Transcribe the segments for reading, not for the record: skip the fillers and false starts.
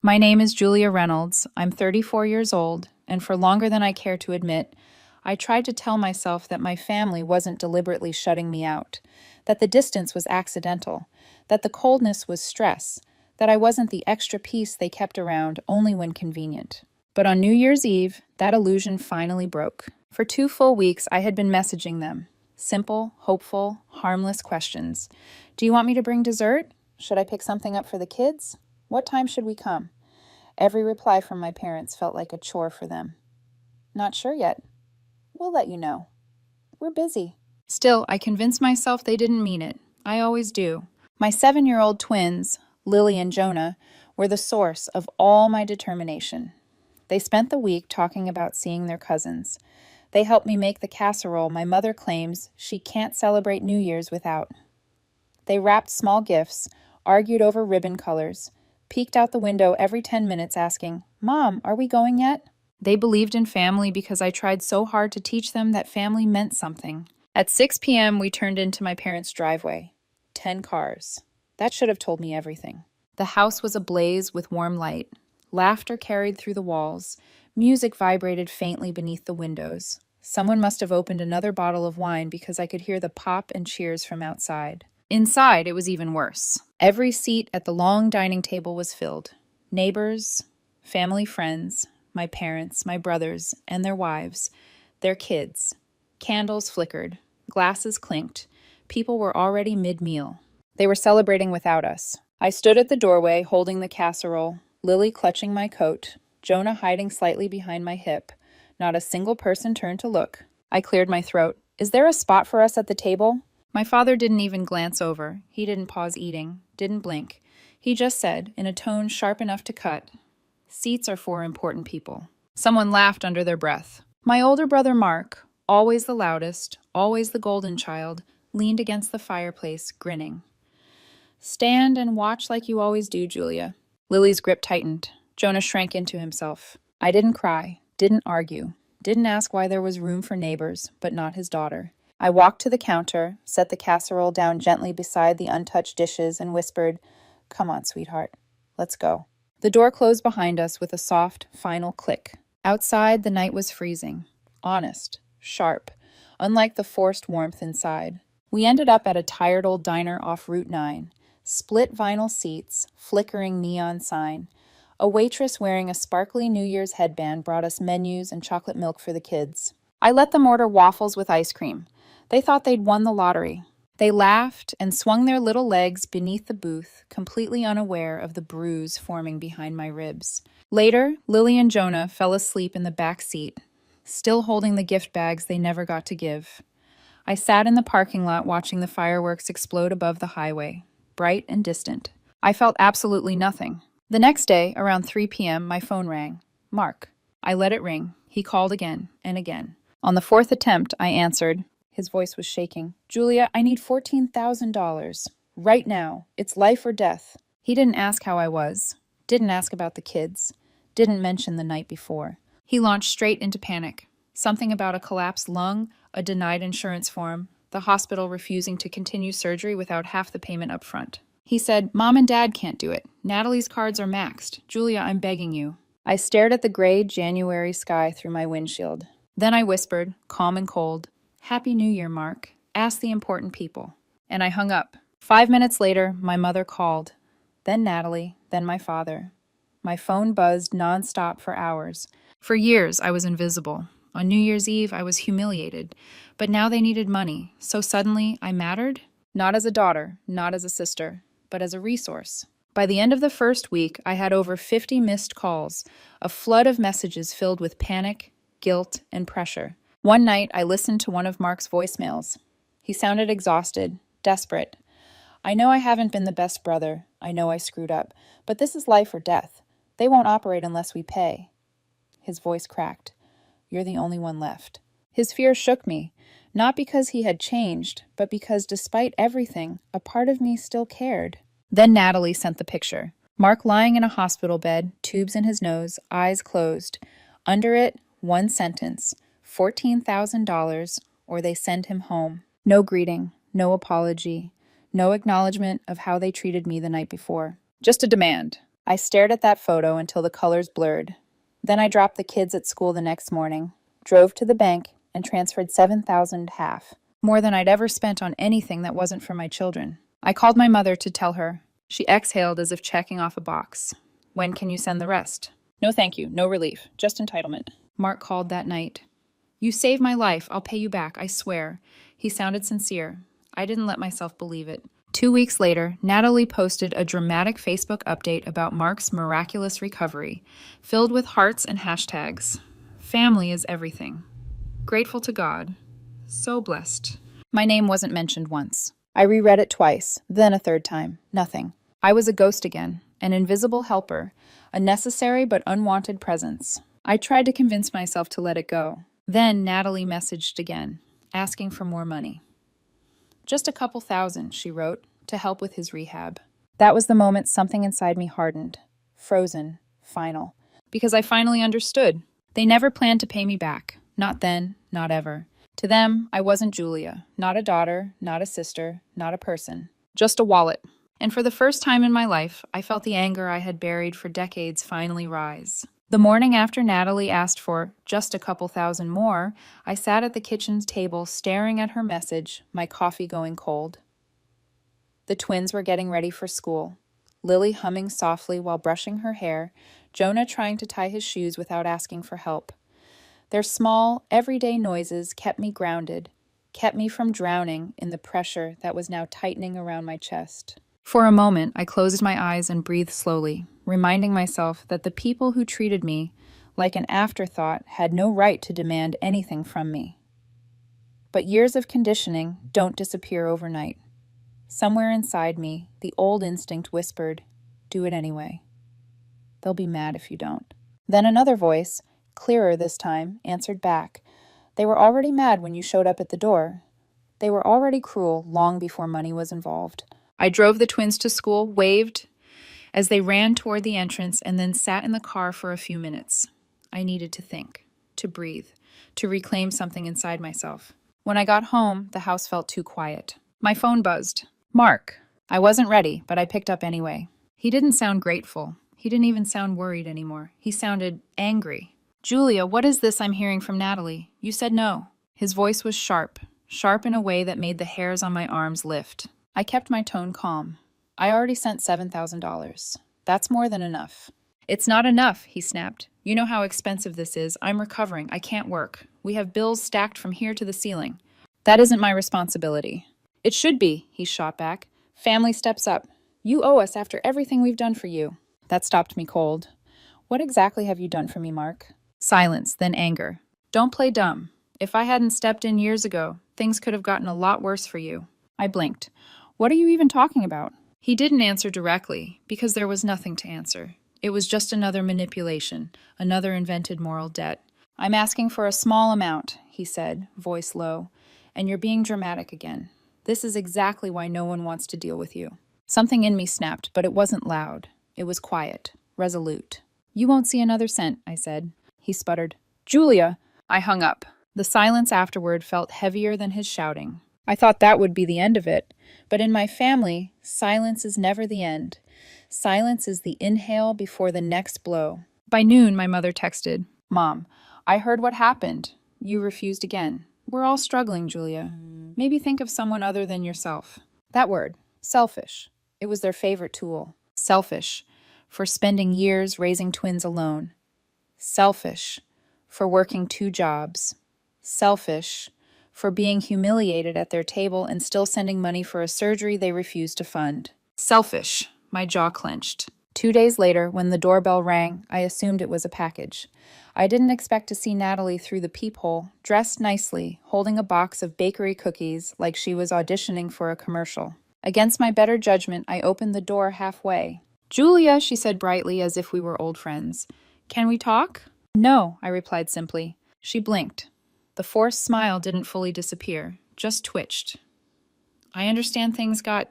My name is Julia Reynolds. I'm 34 years old, and for longer than I care to admit, I tried to tell myself that my family wasn't deliberately shutting me out, that the distance was accidental, that the coldness was stress, that I wasn't the extra piece they kept around only when convenient. But on New Year's Eve, that illusion finally broke. For 2 full weeks, I had been messaging them. Simple, hopeful, harmless questions. Do you want me to bring dessert? Should I pick something up for the kids? What time should we come? Every reply from my parents felt like a chore for them. Not sure yet. We'll let you know. We're busy. Still, I convinced myself they didn't mean it. I always do. My 7-year-old twins, Lily and Jonah, were the source of all my determination. They spent the week talking about seeing their cousins. They helped me make the casserole my mother claims she can't celebrate New Year's without. They wrapped small gifts, argued over ribbon colors, peeked out the window every 10 minutes asking, "Mom, are we going yet?" They believed in family because I tried so hard to teach them that family meant something. At 6 p.m., we turned into my parents' driveway. 10 cars. That should have told me everything. The house was ablaze with warm light. Laughter carried through the walls. Music vibrated faintly beneath the windows. Someone must have opened another bottle of wine because I could hear the pop and cheers from outside. Inside, it was even worse. Every seat at the long dining table was filled. Neighbors, family friends, my parents, my brothers, and their wives, their kids. Candles flickered. Glasses clinked. People were already mid-meal. They were celebrating without us. I stood at the doorway, holding the casserole, Lily clutching my coat, Jonah hiding slightly behind my hip. Not a single person turned to look. I cleared my throat. "Is there a spot for us at the table?" My father didn't even glance over. He didn't pause eating, didn't blink. He just said, in a tone sharp enough to cut, "Seats are for important people." Someone laughed under their breath. My older brother Mark, always the loudest, always the golden child, leaned against the fireplace, grinning. "Stand and watch like you always do, Julia." Lily's grip tightened. Jonah shrank into himself. I didn't cry, didn't argue, didn't ask why there was room for neighbors, but not his daughter. I walked to the counter, set the casserole down gently beside the untouched dishes, and whispered, "Come on, sweetheart. Let's go." The door closed behind us with a soft, final click. Outside, the night was freezing. Honest. Sharp. Unlike the forced warmth inside. We ended up at a tired old diner off Route 9. Split vinyl seats, flickering neon sign. A waitress wearing a sparkly New Year's headband brought us menus and chocolate milk for the kids. I let them order waffles with ice cream. They thought they'd won the lottery. They laughed and swung their little legs beneath the booth, completely unaware of the bruise forming behind my ribs. Later, Lily and Jonah fell asleep in the back seat, still holding the gift bags they never got to give. I sat in the parking lot watching the fireworks explode above the highway, bright and distant. I felt absolutely nothing. The next day, around 3 p.m., my phone rang. Mark. I let it ring. He called again and again. On the 4th attempt, I answered. His voice was shaking. "Julia, I need $14,000. Right now. It's life or death." He didn't ask how I was. Didn't ask about the kids. Didn't mention the night before. He launched straight into panic. Something about a collapsed lung, a denied insurance form, the hospital refusing to continue surgery without half the payment up front. He said, "Mom and Dad can't do it. Natalie's cards are maxed. Julia, I'm begging you." I stared at the gray January sky through my windshield. Then I whispered, calm and cold, "Happy New Year, Mark. Ask the important people." And I hung up. 5 minutes later, my mother called. Then Natalie, then my father. My phone buzzed nonstop for hours. For years, I was invisible. On New Year's Eve, I was humiliated. But now they needed money, so suddenly I mattered? Not as a daughter, not as a sister, but as a resource. By the end of the first week, I had over 50 missed calls, a flood of messages filled with panic, guilt, and pressure. One night, I listened to one of Mark's voicemails. He sounded exhausted, desperate. "I know I haven't been the best brother. I know I screwed up. But this is life or death. They won't operate unless we pay." His voice cracked. "You're the only one left." His fear shook me, not because he had changed, but because despite everything, a part of me still cared. Then Natalie sent the picture. Mark lying in a hospital bed, tubes in his nose, eyes closed. Under it, one sentence. $14,000, or they send him home. No greeting, no apology, no acknowledgement of how they treated me the night before. Just a demand. I stared at that photo until the colors blurred. Then I dropped the kids at school the next morning, drove to the bank, and transferred $7,000 half, more than I'd ever spent on anything that wasn't for my children. I called my mother to tell her. She exhaled as if checking off a box. When can you send the rest? No thank you, no relief, just entitlement. Mark called that night. You saved my life, I'll pay you back, I swear. He sounded sincere. I didn't let myself believe it. 2 weeks later, Natalie posted a dramatic Facebook update about Mark's miraculous recovery, filled with hearts and hashtags. Family is everything. Grateful to God. So blessed. My name wasn't mentioned once. I reread it twice, then a third time. Nothing. I was a ghost again, an invisible helper, a necessary but unwanted presence. I tried to convince myself to let it go. Then Natalie messaged again, asking for more money. Just a couple thousand, she wrote, to help with his rehab. That was the moment something inside me hardened. Frozen. Final. Because I finally understood. They never planned to pay me back. Not then, not ever. To them, I wasn't Julia. Not a daughter, not a sister, not a person. Just a wallet. And for the first time in my life, I felt the anger I had buried for decades finally rise. The morning after Natalie asked for just a couple thousand more, I sat at the kitchen table staring at her message, my coffee going cold. The twins were getting ready for school. Lily humming softly while brushing her hair, Jonah trying to tie his shoes without asking for help. Their small, everyday noises kept me grounded, kept me from drowning in the pressure that was now tightening around my chest. For a moment, I closed my eyes and breathed slowly, reminding myself that the people who treated me like an afterthought had no right to demand anything from me. But years of conditioning don't disappear overnight. Somewhere inside me, the old instinct whispered, "Do it anyway. They'll be mad if you don't." Then another voice, clearer this time, answered back. They were already mad when you showed up at the door. They were already cruel long before money was involved. I drove the twins to school, waved as they ran toward the entrance, and then sat in the car for a few minutes. I needed to think, to breathe, to reclaim something inside myself. When I got home, the house felt too quiet. My phone buzzed. Mark. I wasn't ready, but I picked up anyway. He didn't sound grateful. He didn't even sound worried anymore. He sounded angry. Julia, what is this I'm hearing from Natalie? You said no. His voice was sharp in a way that made the hairs on my arms lift. I kept my tone calm. I already sent $7,000. That's more than enough. It's not enough, he snapped. You know how expensive this is. I'm recovering. I can't work. We have bills stacked from here to the ceiling. That isn't my responsibility. It should be, he shot back. Family steps up. You owe us after everything we've done for you. That stopped me cold. What exactly have you done for me, Mark? Silence, then anger. Don't play dumb. If I hadn't stepped in years ago, things could have gotten a lot worse for you. I blinked. What are you even talking about? He didn't answer directly, because there was nothing to answer. It was just another manipulation, another invented moral debt. I'm asking for a small amount, he said, voice low, and you're being dramatic again. This is exactly why no one wants to deal with you. Something in me snapped, but it wasn't loud. It was quiet, resolute. You won't see another cent, I said. He sputtered. Julia! I hung up. The silence afterward felt heavier than his shouting. I thought that would be the end of it. But in my family, silence is never the end. Silence is the inhale before the next blow. By noon, my mother texted, Mom, I heard what happened. You refused again. We're all struggling, Julia. Maybe think of someone other than yourself. That word, selfish. It was their favorite tool. Selfish, for spending years raising twins alone. Selfish, for working 2 jobs. Selfish, for being humiliated at their table and still sending money for a surgery they refused to fund. Selfish. My jaw clenched. 2 days later, when the doorbell rang, I assumed it was a package. I didn't expect to see Natalie through the peephole, dressed nicely, holding a box of bakery cookies like she was auditioning for a commercial. Against my better judgment, I opened the door halfway. Julia, she said brightly, as if we were old friends. Can we talk? No, I replied simply. She blinked. The forced smile didn't fully disappear, just twitched. I understand things got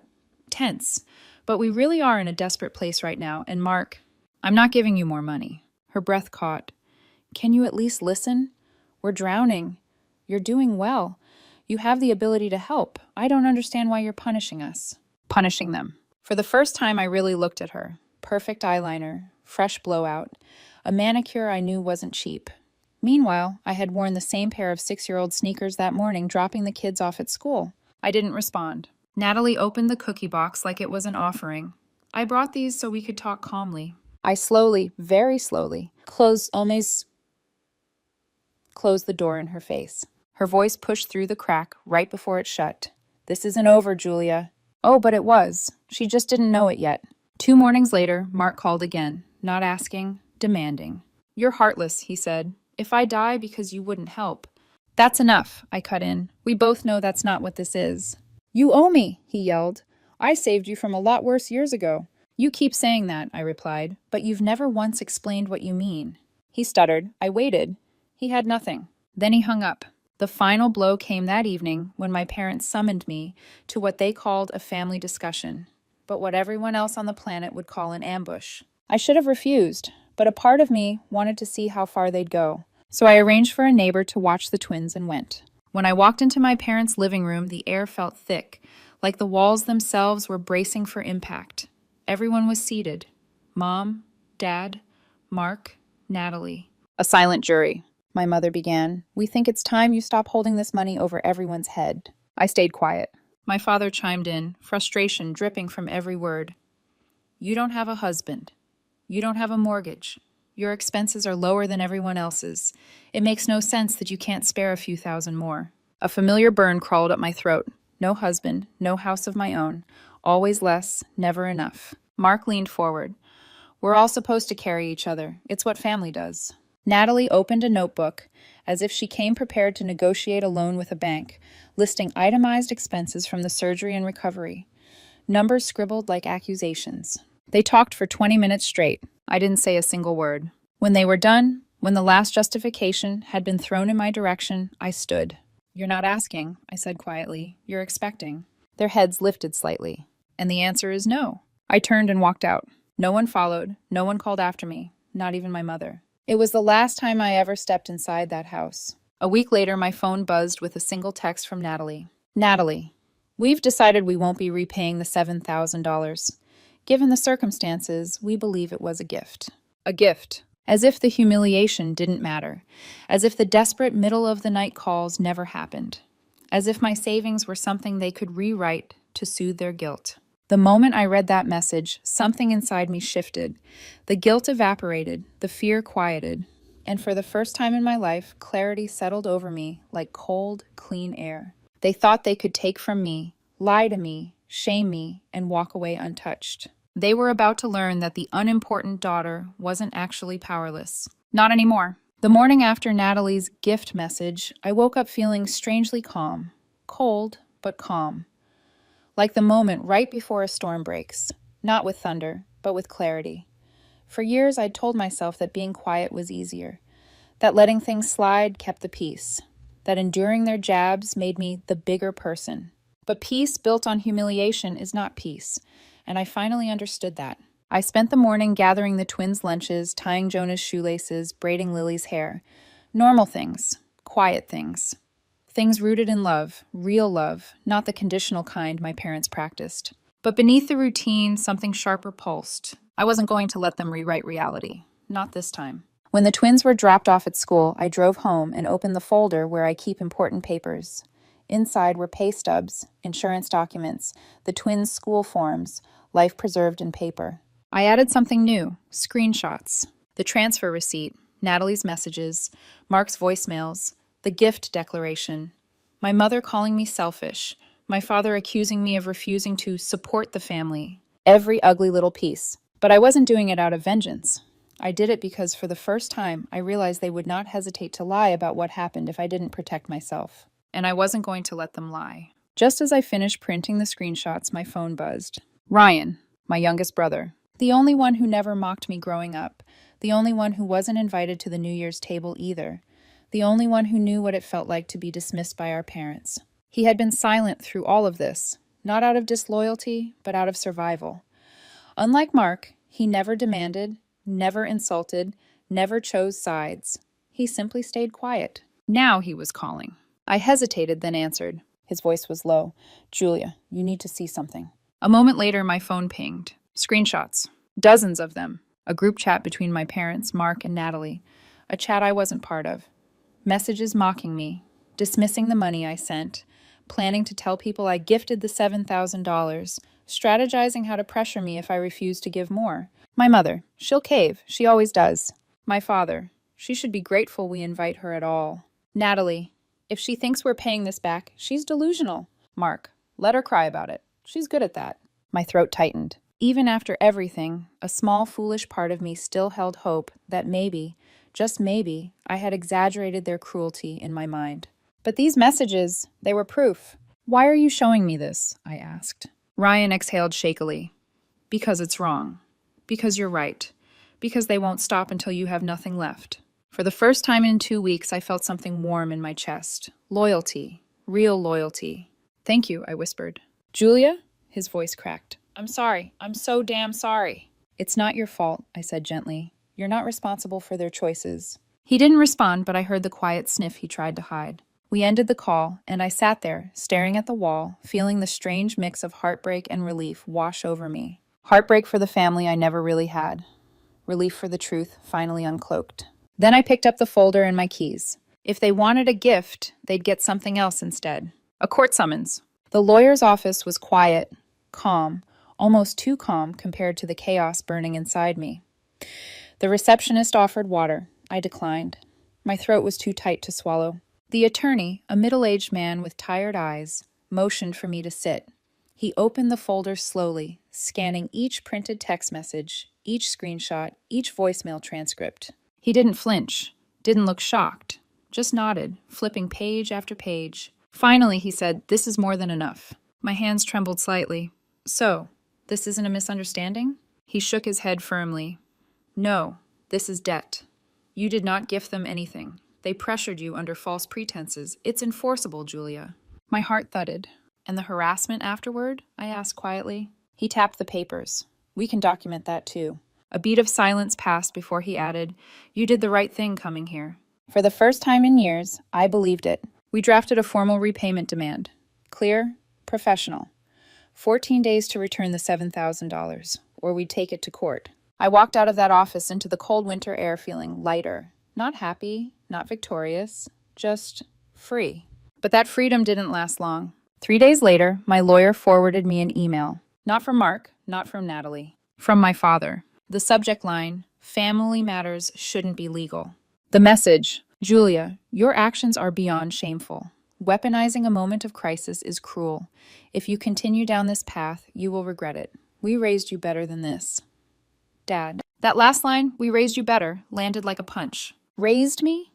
tense, but we really are in a desperate place right now, and Mark, I'm not giving you more money. Her breath caught. Can you at least listen? We're drowning. You're doing well. You have the ability to help. I don't understand why you're punishing us. Punishing them. For the first time, I really looked at her. perfect eyeliner, fresh blowout, a manicure I knew wasn't cheap. Meanwhile, I had worn the same pair of 6-year-old sneakers that morning, dropping the kids off at school. I didn't respond. Natalie opened the cookie box like it was an offering. I brought these so we could talk calmly. I slowly, very slowly, closed the door in her face. Her voice pushed through the crack right before it shut. "This isn't over, Julia." Oh, but it was. She just didn't know it yet. 2 mornings later, Mark called again, not asking, demanding. "You're heartless," he said. "If I die because you wouldn't help." "That's enough," I cut in. "We both know that's not what this is." "You owe me," he yelled. "I saved you from a lot worse years ago." "You keep saying that," I replied, "but you've never once explained what you mean." He stuttered. I waited. He had nothing. Then he hung up. The final blow came that evening when my parents summoned me to what they called a family discussion, but what everyone else on the planet would call an ambush. I should have refused, but a part of me wanted to see how far they'd go. So I arranged for a neighbor to watch the twins and went. When I walked into my parents' living room, the air felt thick, like the walls themselves were bracing for impact. Everyone was seated. Mom, Dad, Mark, Natalie. "A silent jury," my mother began. "We think it's time you stop holding this money over everyone's head." I stayed quiet. My father chimed in, frustration dripping from every word. "You don't have a husband. You don't have a mortgage. Your expenses are lower than everyone else's. It makes no sense that you can't spare a few thousand more." A familiar burn crawled up my throat. No husband, no house of my own. Always less, never enough. Mark leaned forward. "We're all supposed to carry each other. It's what family does." Natalie opened a notebook, as if she came prepared to negotiate a loan with a bank, listing itemized expenses from the surgery and recovery. Numbers scribbled like accusations. They talked for 20 minutes straight. I didn't say a single word. When they were done, when the last justification had been thrown in my direction, I stood. "You're not asking," I said quietly. "You're expecting." Their heads lifted slightly. "And the answer is no." I turned and walked out. No one followed. No one called after me. Not even my mother. It was the last time I ever stepped inside that house. A week later, my phone buzzed with a single text from Natalie. "Natalie, we've decided we won't be repaying the $7,000. Given the circumstances, we believe it was a gift." A gift. As if the humiliation didn't matter. As if the desperate middle-of-the-night calls never happened. As if my savings were something they could rewrite to soothe their guilt. The moment I read that message, something inside me shifted. The guilt evaporated, the fear quieted, and for the first time in my life, clarity settled over me like cold, clean air. They thought they could take from me, lie to me, shame me, and walk away untouched. They were about to learn that the unimportant daughter wasn't actually powerless. Not anymore. The morning after Natalie's gift message, I woke up feeling strangely calm. Cold, but calm. Like the moment right before a storm breaks. Not with thunder, but with clarity. For years, I'd told myself that being quiet was easier. That letting things slide kept the peace. That enduring their jabs made me the bigger person. But peace built on humiliation is not peace. And I finally understood that. I spent the morning gathering the twins' lunches, tying Jonah's shoelaces, braiding Lily's hair. Normal things. Quiet things. Things rooted in love, real love, not the conditional kind my parents practiced. But beneath the routine, something sharper pulsed. I wasn't going to let them rewrite reality. Not this time. When the twins were dropped off at school, I drove home and opened the folder where I keep important papers. Inside were pay stubs, insurance documents, the twins' school forms, life preserved in paper. I added something new, screenshots, the transfer receipt, Natalie's messages, Mark's voicemails, the gift declaration, my mother calling me selfish, my father accusing me of refusing to support the family, every ugly little piece. But I wasn't doing it out of vengeance. I did it because for the first time, I realized they would not hesitate to lie about what happened if I didn't protect myself. And I wasn't going to let them lie. Just as I finished printing the screenshots, my phone buzzed. Ryan, my youngest brother, the only one who never mocked me growing up, the only one who wasn't invited to the New Year's table either, the only one who knew what it felt like to be dismissed by our parents. He had been silent through all of this, not out of disloyalty, but out of survival. Unlike Mark, he never demanded, never insulted, never chose sides. He simply stayed quiet. Now he was calling. I hesitated, then answered. His voice was low. "Julia, you need to see something." A moment later, my phone pinged. Screenshots. Dozens of them. A group chat between my parents, Mark and Natalie. A chat I wasn't part of. Messages mocking me, dismissing the money I sent, planning to tell people I gifted the $7,000, strategizing how to pressure me if I refused to give more. My mother, she'll cave, she always does. My father, she should be grateful we invite her at all. Natalie, if she thinks we're paying this back, she's delusional. Mark, let her cry about it. She's good at that. My throat tightened. Even after everything, a small, foolish part of me still held hope that maybe, just maybe, I had exaggerated their cruelty in my mind. But these messages, they were proof. Why are you showing me this? I asked. Ryan exhaled shakily. Because it's wrong. Because you're right. Because they won't stop until you have nothing left. For the first time in 2 weeks, I felt something warm in my chest. Loyalty. Real loyalty. Thank you, I whispered. Julia? His voice cracked. I'm sorry. I'm so damn sorry. It's not your fault, I said gently. You're not responsible for their choices. He didn't respond, but I heard the quiet sniff he tried to hide. We ended the call, and I sat there, staring at the wall, feeling the strange mix of heartbreak and relief wash over me. Heartbreak for the family I never really had. Relief for the truth finally uncloaked. Then I picked up the folder and my keys. If they wanted a gift, they'd get something else instead. A court summons. The lawyer's office was quiet, calm, almost too calm compared to the chaos burning inside me. The receptionist offered water. I declined. My throat was too tight to swallow. The attorney, a middle-aged man with tired eyes, motioned for me to sit. He opened the folder slowly, scanning each printed text message, each screenshot, each voicemail transcript. He didn't flinch, didn't look shocked, just nodded, flipping page after page. Finally, he said, "This is more than enough." My hands trembled slightly. "So, this isn't a misunderstanding?" He shook his head firmly. "No, this is debt. You did not gift them anything. They pressured you under false pretenses. It's enforceable, Julia." My heart thudded. "And the harassment afterward?" I asked quietly. He tapped the papers. "We can document that too." A beat of silence passed before he added, "You did the right thing coming here." For the first time in years, I believed it. We drafted a formal repayment demand. Clear, professional. 14 days to return the $7,000, or we'd take it to court. I walked out of that office into the cold winter air feeling lighter. Not happy, not victorious, just free. But that freedom didn't last long. 3 days later, my lawyer forwarded me an email. Not from Mark, not from Natalie. From my father. The subject line, "Family matters shouldn't be legal." The message, "Julia, your actions are beyond shameful. Weaponizing a moment of crisis is cruel. If you continue down this path, you will regret it. We raised you better than this." Dad. That last line, "we raised you better," landed like a punch. Raised me?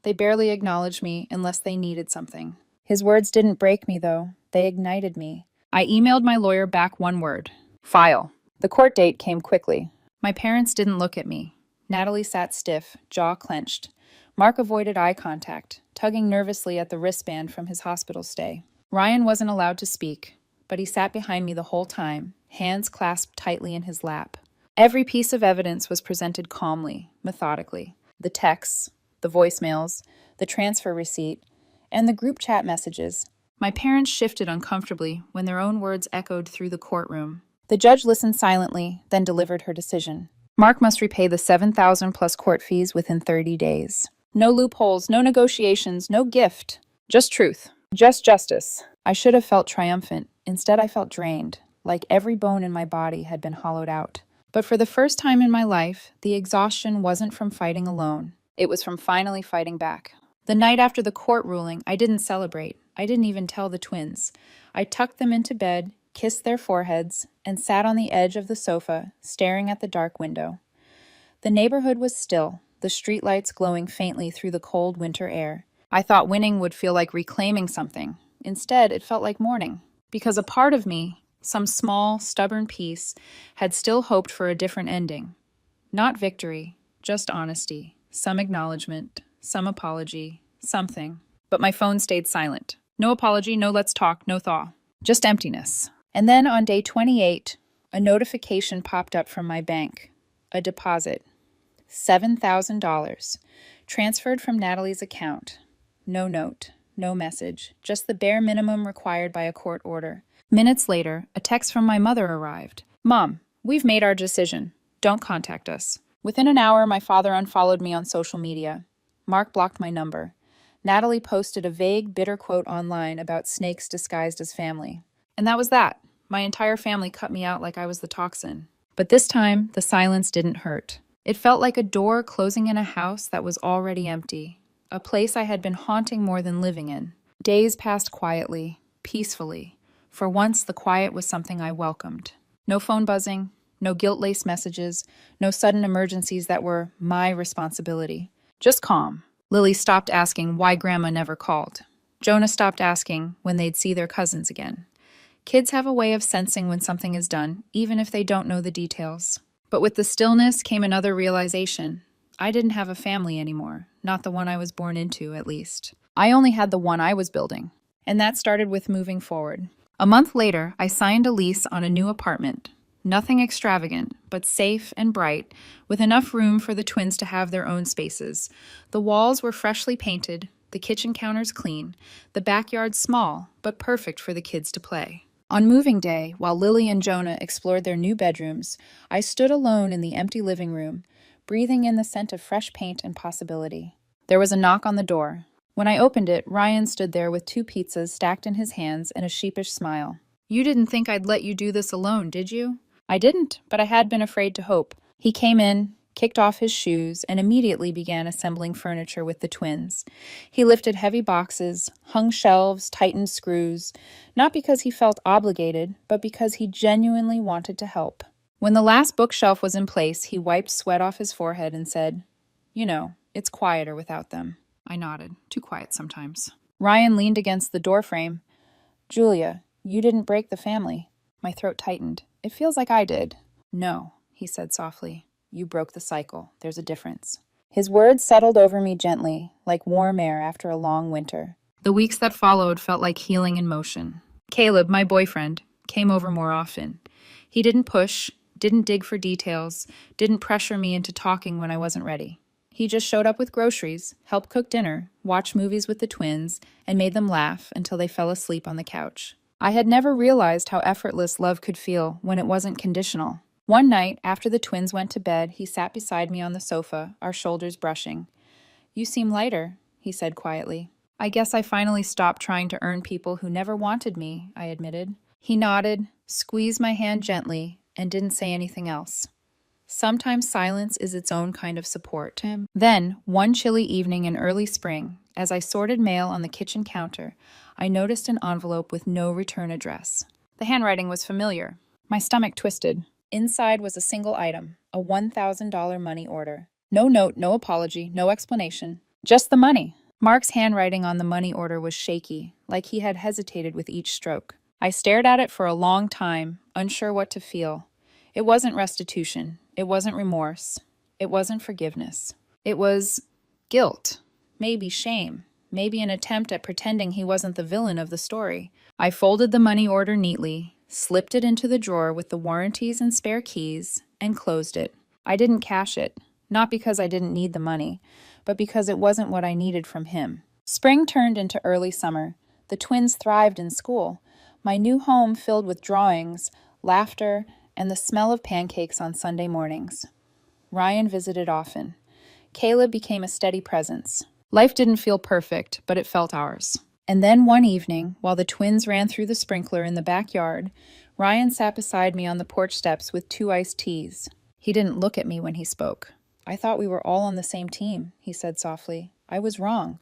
They barely acknowledged me unless they needed something. His words didn't break me, though. They ignited me. I emailed my lawyer back one word. File. The court date came quickly. My parents didn't look at me. Natalie sat stiff, jaw clenched. Mark avoided eye contact, tugging nervously at the wristband from his hospital stay. Ryan wasn't allowed to speak, but he sat behind me the whole time, hands clasped tightly in his lap. Every piece of evidence was presented calmly, methodically. The texts, the voicemails, the transfer receipt, and the group chat messages. My parents shifted uncomfortably when their own words echoed through the courtroom. The judge listened silently, then delivered her decision. Mark must repay the $7,000 plus court fees within 30 days. No loopholes, no negotiations, no gift. Just truth. Just justice. I should have felt triumphant. Instead, I felt drained, like every bone in my body had been hollowed out. But for the first time in my life, the exhaustion wasn't from fighting alone. It was from finally fighting back. The night after the court ruling, I didn't celebrate. I didn't even tell the twins. I tucked them into bed, kissed their foreheads, and sat on the edge of the sofa, staring at the dark window. The neighborhood was still, the streetlights glowing faintly through the cold winter air. I thought winning would feel like reclaiming something. Instead, it felt like mourning. Because a part of me, some small, stubborn piece, had still hoped for a different ending. Not victory, just honesty, some acknowledgement, some apology, something. But my phone stayed silent. No apology, no let's talk, no thaw. Just emptiness. And then on day 28, a notification popped up from my bank. A deposit. $7,000. Transferred from Natalie's account. No note, no message, just the bare minimum required by a court order. Minutes later, a text from my mother arrived. "Mom, We've made our decision. Don't contact us. Within an hour, my father unfollowed me on social media. Mark blocked my number. Natalie posted a vague, bitter quote online about snakes disguised as family. And that was that. My entire family cut me out like I was the toxin. But this time, the silence didn't hurt. It felt like a door closing in a house that was already empty, a place I had been haunting more than living in. Days passed quietly, peacefully. For once, the quiet was something I welcomed. No phone buzzing, no guilt-laced messages, no sudden emergencies that were my responsibility. Just calm. Lily stopped asking why Grandma never called. Jonah stopped asking when they'd see their cousins again. Kids have a way of sensing when something is done, even if they don't know the details. But with the stillness came another realization. I didn't have a family anymore, not the one I was born into, at least. I only had the one I was building. And that started with moving forward. A month later, I signed a lease on a new apartment. Nothing extravagant, but safe and bright, with enough room for the twins to have their own spaces. The walls were freshly painted, the kitchen counters clean, the backyard small, but perfect for the kids to play. On moving day, while Lily and Jonah explored their new bedrooms, I stood alone in the empty living room, breathing in the scent of fresh paint and possibility. There was a knock on the door. When I opened it, Ryan stood there with 2 pizzas stacked in his hands and a sheepish smile. "You didn't think I'd let you do this alone, did you?" I didn't, but I had been afraid to hope. He came in, kicked off his shoes, and immediately began assembling furniture with the twins. He lifted heavy boxes, hung shelves, tightened screws, not because he felt obligated, but because he genuinely wanted to help. When the last bookshelf was in place, he wiped sweat off his forehead and said, "You know, it's quieter without them." I nodded. Too quiet sometimes. Ryan leaned against the doorframe. "Julia, you didn't break the family." My throat tightened. "It feels like I did." "No," he said softly. "You broke the cycle. There's a difference." His words settled over me gently, like warm air after a long winter. The weeks that followed felt like healing in motion. Caleb, my boyfriend, came over more often. He didn't push, didn't dig for details, didn't pressure me into talking when I wasn't ready. He just showed up with groceries, helped cook dinner, watched movies with the twins, and made them laugh until they fell asleep on the couch. I had never realized how effortless love could feel when it wasn't conditional. One night, after the twins went to bed, he sat beside me on the sofa, our shoulders brushing. "You seem lighter," he said quietly. "I guess I finally stopped trying to earn people who never wanted me," I admitted. He nodded, squeezed my hand gently, and didn't say anything else. Sometimes silence is its own kind of support. Then, one chilly evening in early spring, as I sorted mail on the kitchen counter, I noticed an envelope with no return address. The handwriting was familiar. My stomach twisted. Inside was a single item, a $1,000 money order. No note, no apology, no explanation. Just the money. Mark's handwriting on the money order was shaky, like he had hesitated with each stroke. I stared at it for a long time, unsure what to feel. It wasn't restitution. It wasn't remorse. It wasn't forgiveness. It was guilt, maybe shame, maybe an attempt at pretending he wasn't the villain of the story. I folded the money order neatly, slipped it into the drawer with the warranties and spare keys, and closed it. I didn't cash it, not because I didn't need the money, but because it wasn't what I needed from him. Spring turned into early summer. The twins thrived in school. My new home filled with drawings, laughter, and the smell of pancakes on Sunday mornings. Ryan visited often. Caleb became a steady presence. Life didn't feel perfect, but it felt ours. And then one evening, while the twins ran through the sprinkler in the backyard, Ryan sat beside me on the porch steps with 2 iced teas. He didn't look at me when he spoke. "I thought we were all on the same team," he said softly. "I was wrong,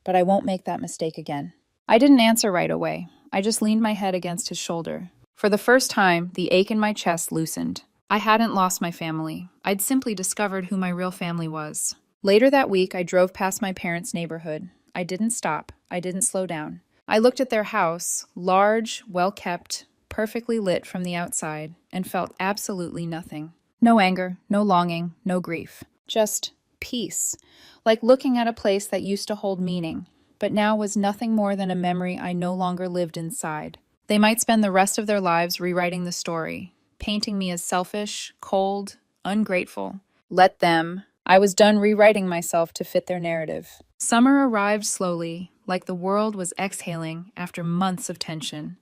but I won't make that mistake again." I didn't answer right away. I just leaned my head against his shoulder. For the first time, the ache in my chest loosened. I hadn't lost my family. I'd simply discovered who my real family was. Later that week, I drove past my parents' neighborhood. I didn't stop. I didn't slow down. I looked at their house, large, well-kept, perfectly lit from the outside, and felt absolutely nothing. No anger, no longing, no grief. Just peace. Like looking at a place that used to hold meaning, but now was nothing more than a memory I no longer lived inside. They might spend the rest of their lives rewriting the story, painting me as selfish, cold, ungrateful. Let them. I was done rewriting myself to fit their narrative. Summer arrived slowly, like the world was exhaling after months of tension.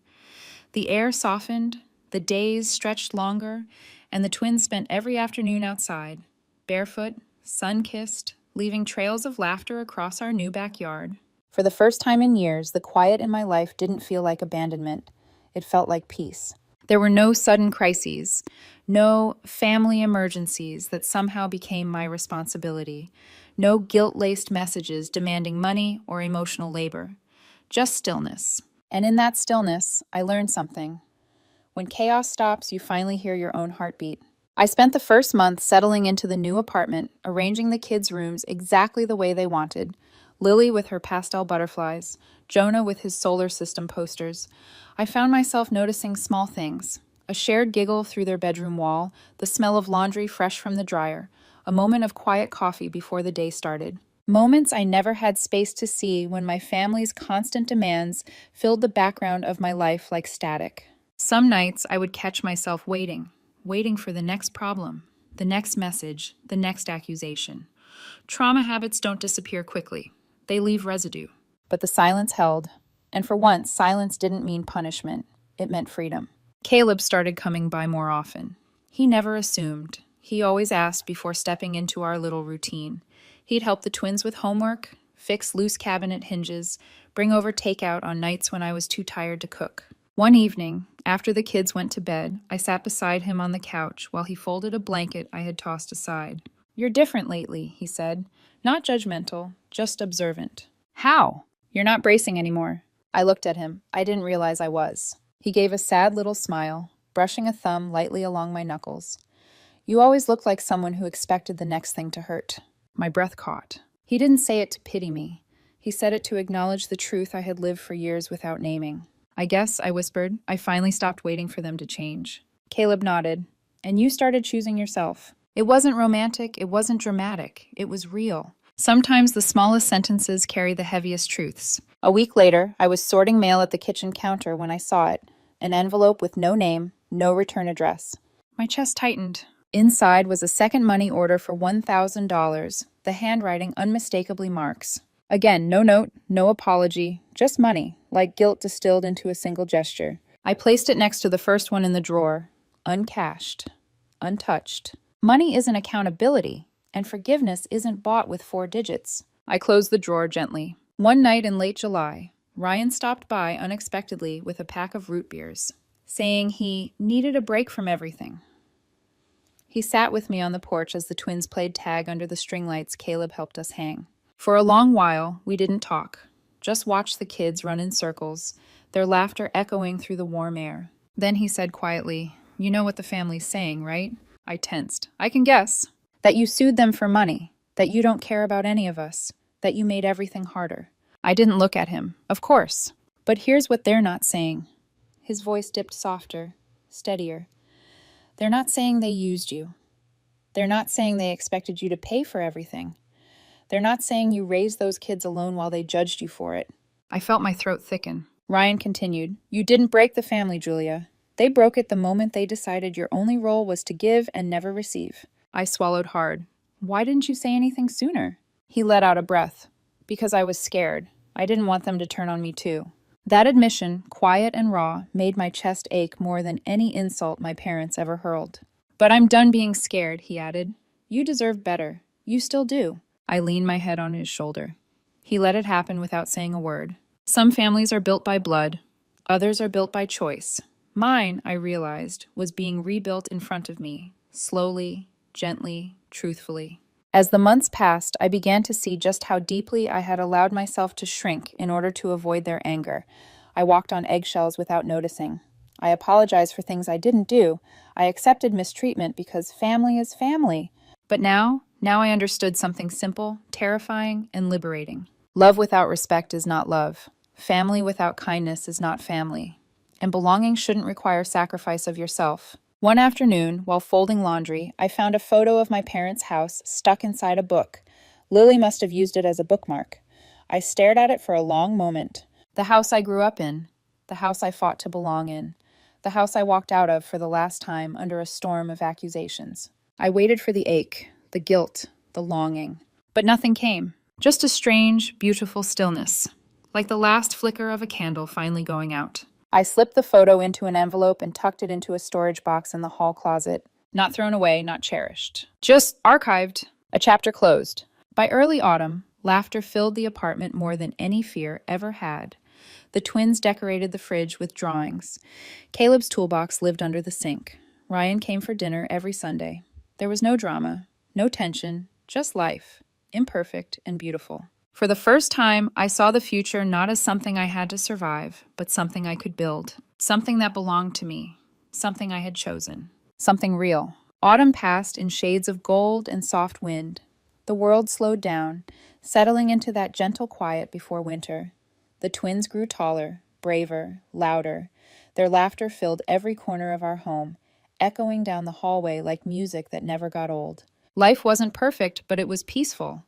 The air softened, the days stretched longer, and the twins spent every afternoon outside, barefoot, sun-kissed, leaving trails of laughter across our new backyard. For the first time in years, the quiet in my life didn't feel like abandonment. It felt like peace. There were no sudden crises, no family emergencies that somehow became my responsibility, no guilt-laced messages demanding money or emotional labor. Just stillness. And in that stillness, I learned something. When chaos stops, you finally hear your own heartbeat. I spent the first month settling into the new apartment, arranging the kids' rooms exactly the way they wanted. Lily with her pastel butterflies, Jonah with his solar system posters. I found myself noticing small things. A shared giggle through their bedroom wall, the smell of laundry fresh from the dryer, a moment of quiet coffee before the day started. Moments I never had space to see when my family's constant demands filled the background of my life like static. Some nights I would catch myself waiting for the next problem, the next message, the next accusation. Trauma habits don't disappear quickly. They leave residue. But the silence held, and for once, silence didn't mean punishment. It meant freedom. Caleb started coming by more often. He never assumed. He always asked before stepping into our little routine. He'd help the twins with homework, fix loose cabinet hinges, bring over takeout on nights when I was too tired to cook. One evening, after the kids went to bed, I sat beside him on the couch while he folded a blanket I had tossed aside. "You're different lately," he said. Not judgmental, just observant. "How?" "You're not bracing anymore." I looked at him. I didn't realize I was. He gave a sad little smile, brushing a thumb lightly along my knuckles. "You always look like someone who expected the next thing to hurt." My breath caught. He didn't say it to pity me. He said it to acknowledge the truth I had lived for years without naming. "I guess," I whispered, "I finally stopped waiting for them to change." Caleb nodded. "And you started choosing yourself." It wasn't romantic, it wasn't dramatic, it was real. Sometimes the smallest sentences carry the heaviest truths. A week later, I was sorting mail at the kitchen counter when I saw it. An envelope with no name, no return address. My chest tightened. Inside was a second money order for $1,000, the handwriting unmistakably Mark's. Again, no note, no apology, just money, like guilt distilled into a single gesture. I placed it next to the first one in the drawer, uncashed, untouched. Money isn't accountability, and forgiveness isn't bought with 4 digits. I closed the drawer gently. One night in late July, Ryan stopped by unexpectedly with a pack of root beers, saying he needed a break from everything. He sat with me on the porch as the twins played tag under the string lights Caleb helped us hang. For a long while, we didn't talk, just watched the kids run in circles, their laughter echoing through the warm air. Then he said quietly, "You know what the family's saying, right?" I tensed. "I can guess." "That you sued them for money, that you don't care about any of us, that you made everything harder." I didn't look at him. Of course. "But here's what they're not saying." His voice dipped softer, steadier. "They're not saying they used you. They're not saying they expected you to pay for everything. They're not saying you raised those kids alone while they judged you for it." I felt my throat thicken. Ryan continued, "You didn't break the family, Julia. They broke it the moment they decided your only role was to give and never receive." I swallowed hard. "Why didn't you say anything sooner?" He let out a breath. "Because I was scared. I didn't want them to turn on me too." That admission, quiet and raw, made my chest ache more than any insult my parents ever hurled. "But I'm done being scared," he added. "You deserve better. You still do." I leaned my head on his shoulder. He let it happen without saying a word. Some families are built by blood. Others are built by choice. Mine, I realized, was being rebuilt in front of me, slowly, gently, truthfully. As the months passed, I began to see just how deeply I had allowed myself to shrink in order to avoid their anger. I walked on eggshells without noticing. I apologized for things I didn't do. I accepted mistreatment because family is family. But now I understood something simple, terrifying, and liberating. Love without respect is not love. Family without kindness is not family. And belonging shouldn't require sacrifice of yourself. One afternoon, while folding laundry, I found a photo of my parents' house stuck inside a book. Lily must have used it as a bookmark. I stared at it for a long moment. The house I grew up in. The house I fought to belong in. The house I walked out of for the last time under a storm of accusations. I waited for the ache, the guilt, the longing. But nothing came. Just a strange, beautiful stillness, like the last flicker of a candle finally going out. I slipped the photo into an envelope and tucked it into a storage box in the hall closet. Not thrown away, not cherished. Just archived. A chapter closed. By early autumn, laughter filled the apartment more than any fear ever had. The twins decorated the fridge with drawings. Caleb's toolbox lived under the sink. Ryan came for dinner every Sunday. There was no drama, no tension, just life, imperfect and beautiful. For the first time, I saw the future not as something I had to survive, but something I could build. Something that belonged to me. Something I had chosen. Something real. Autumn passed in shades of gold and soft wind. The world slowed down, settling into that gentle quiet before winter. The twins grew taller, braver, louder. Their laughter filled every corner of our home, echoing down the hallway like music that never got old. Life wasn't perfect, but it was peaceful.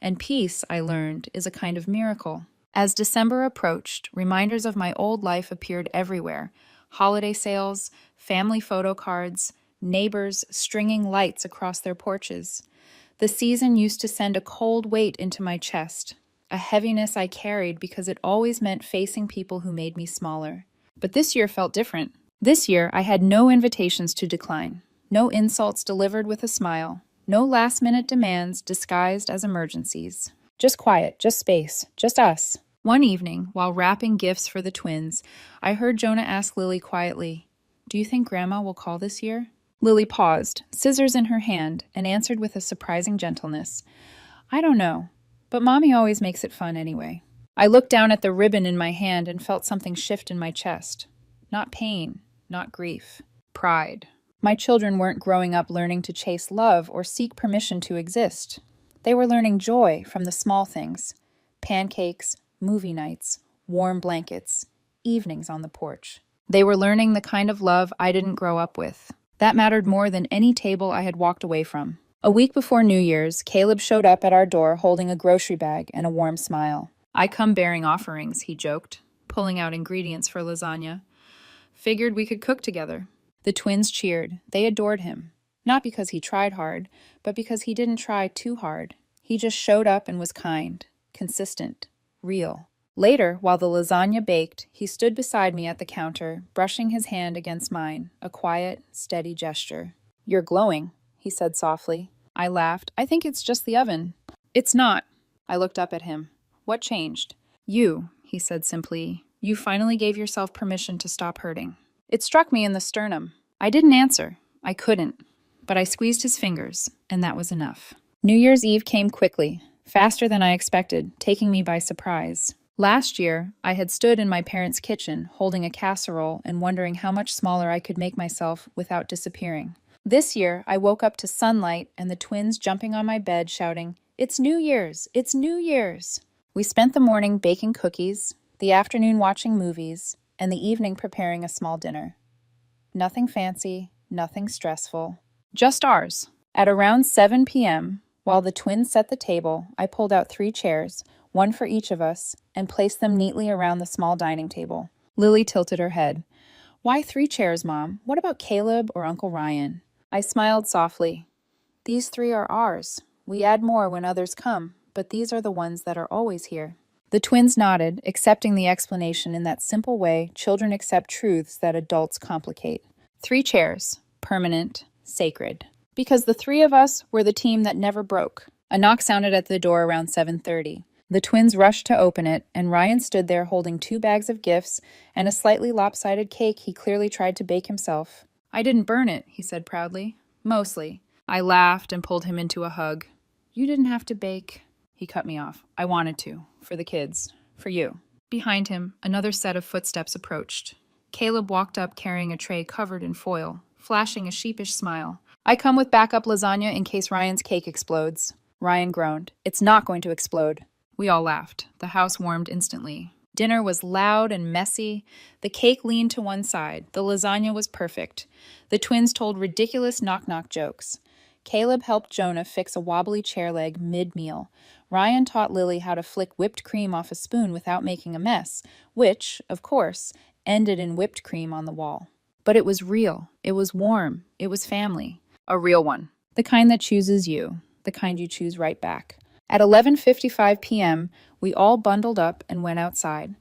And peace, I learned, is a kind of miracle. As December approached, reminders of my old life appeared everywhere. Holiday sales, family photo cards, neighbors stringing lights across their porches. The season used to send a cold weight into my chest, a heaviness I carried because it always meant facing people who made me smaller. But this year felt different. This year, I had no invitations to decline, no insults delivered with a smile, no last-minute demands disguised as emergencies. Just quiet, just space, just us. One evening, while wrapping gifts for the twins, I heard Jonah ask Lily quietly, "Do you think Grandma will call this year?" Lily paused, scissors in her hand, and answered with a surprising gentleness, "I don't know, but Mommy always makes it fun anyway." I looked down at the ribbon in my hand and felt something shift in my chest. Not pain, not grief, pride. My children weren't growing up learning to chase love or seek permission to exist. They were learning joy from the small things. Pancakes, movie nights, warm blankets, evenings on the porch. They were learning the kind of love I didn't grow up with. That mattered more than any table I had walked away from. A week before New Year's, Caleb showed up at our door holding a grocery bag and a warm smile. "I come bearing offerings," he joked, pulling out ingredients for lasagna. "Figured we could cook together." The twins cheered. They adored him. Not because he tried hard, but because he didn't try too hard. He just showed up and was kind, consistent, real. Later, while the lasagna baked, he stood beside me at the counter, brushing his hand against mine, a quiet, steady gesture. "You're glowing," he said softly. I laughed. "I think it's just the oven." "It's not." I looked up at him. "What changed?" "You," he said simply. "You finally gave yourself permission to stop hurting." It struck me in the sternum. I didn't answer. I couldn't. But I squeezed his fingers, and that was enough. New Year's Eve came quickly, faster than I expected, taking me by surprise. Last year, I had stood in my parents' kitchen, holding a casserole and wondering how much smaller I could make myself without disappearing. This year, I woke up to sunlight and the twins jumping on my bed shouting, "It's New Year's! It's New Year's!" We spent the morning baking cookies, the afternoon watching movies, and the evening preparing a small dinner. Nothing fancy, nothing stressful, just ours. At around 7 p.m., while the twins set the table, I pulled out 3 chairs, one for each of us, and placed them neatly around the small dining table. Lily tilted her head. "Why 3 chairs, Mom? What about Caleb or Uncle Ryan?" I smiled softly. "These 3 are ours. We add more when others come, but these are the ones that are always here." The twins nodded, accepting the explanation in that simple way children accept truths that adults complicate. 3 chairs, permanent, sacred. Because the 3 of us were the team that never broke. A knock sounded at the door around 7:30. The twins rushed to open it, and Ryan stood there holding 2 bags of gifts and a slightly lopsided cake he clearly tried to bake himself. "I didn't burn it," he said proudly. "Mostly." I laughed and pulled him into a hug. "You didn't have to bake." He cut me off. "I wanted to. For the kids. For you." Behind him, another set of footsteps approached. Caleb walked up carrying a tray covered in foil, flashing a sheepish smile. "I come with backup lasagna in case Ryan's cake explodes." Ryan groaned. "It's not going to explode." We all laughed. The house warmed instantly. Dinner was loud and messy. The cake leaned to one side. The lasagna was perfect. The twins told ridiculous knock-knock jokes. Caleb helped Jonah fix a wobbly chair leg mid-meal. Ryan taught Lily how to flick whipped cream off a spoon without making a mess, which, of course, ended in whipped cream on the wall. But it was real. It was warm. It was family. A real one. The kind that chooses you. The kind you choose right back. At 11:55 p.m., we all bundled up and went outside.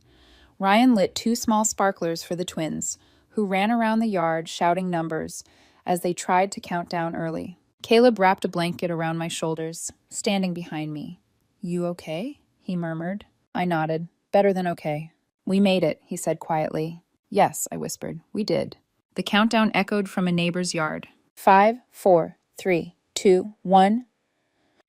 Ryan lit 2 small sparklers for the twins, who ran around the yard shouting numbers. as they tried to count down early. Caleb wrapped a blanket around my shoulders, standing behind me. "You okay?" he murmured. I nodded. "Better than okay." "We made it," he said quietly. "Yes," I whispered. "We did." The countdown echoed from a neighbor's yard. 5, 4, 3, 2, 1.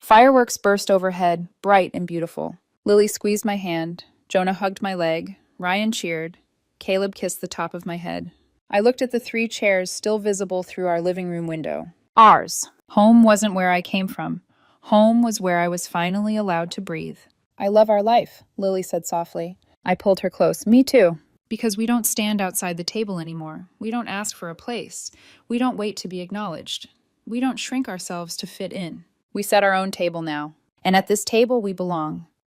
Fireworks burst overhead, bright and beautiful. Lily squeezed my hand. Jonah hugged my leg. Ryan cheered. Caleb kissed the top of my head. I looked at the 3 chairs still visible through our living room window. Ours. Home wasn't where I came from. Home was where I was finally allowed to breathe. "I love our life," Lily said softly. I pulled her close. "Me too." Because we don't stand outside the table anymore. We don't ask for a place. We don't wait to be acknowledged. We don't shrink ourselves to fit in. We set our own table now. And at this table we belong.